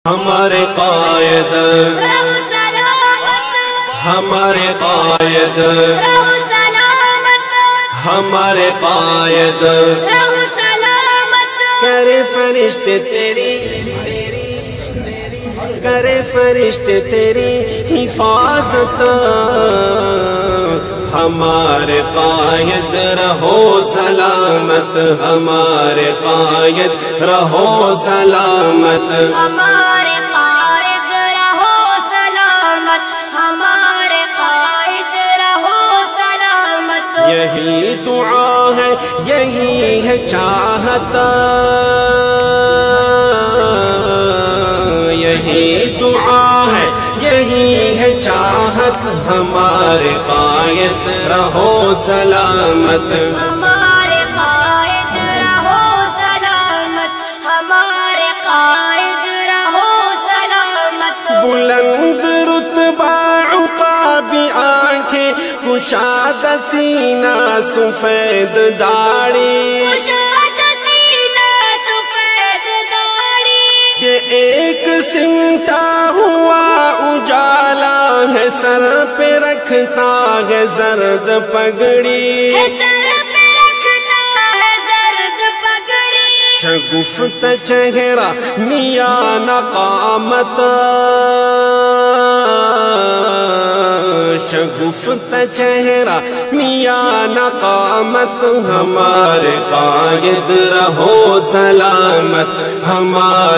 ہمارے قائد ہمارے قائد ہمارے قائد کرے فرشتے تیری کرے فرشتے تیری حفاظت ہمارے قائد رہو سلامت ہمارے قائد رہو سلامت ہمارے قائد رہو سلامت ہمارے قائد رہو سلامت یہی دعا ہے یہی ہے چاہت یہی دعا ہے یہی ہے چاہت ہمارے قائد رہو سلامت ہمارے قائد رہو سلامت ہمارے قائد رہو سلامت بلند رتبہ عقابی آنکھیں کشاد سینہ سفید داڑھی یہ ایک سمٹا ہوا اجالا ہے سر پہ رکھتا ہے زرد پگڑی شگفت چہرہ میاں نقامت شگفت چہرہ میاں نقامت ہمارے قائد رہو سلامت ہمارے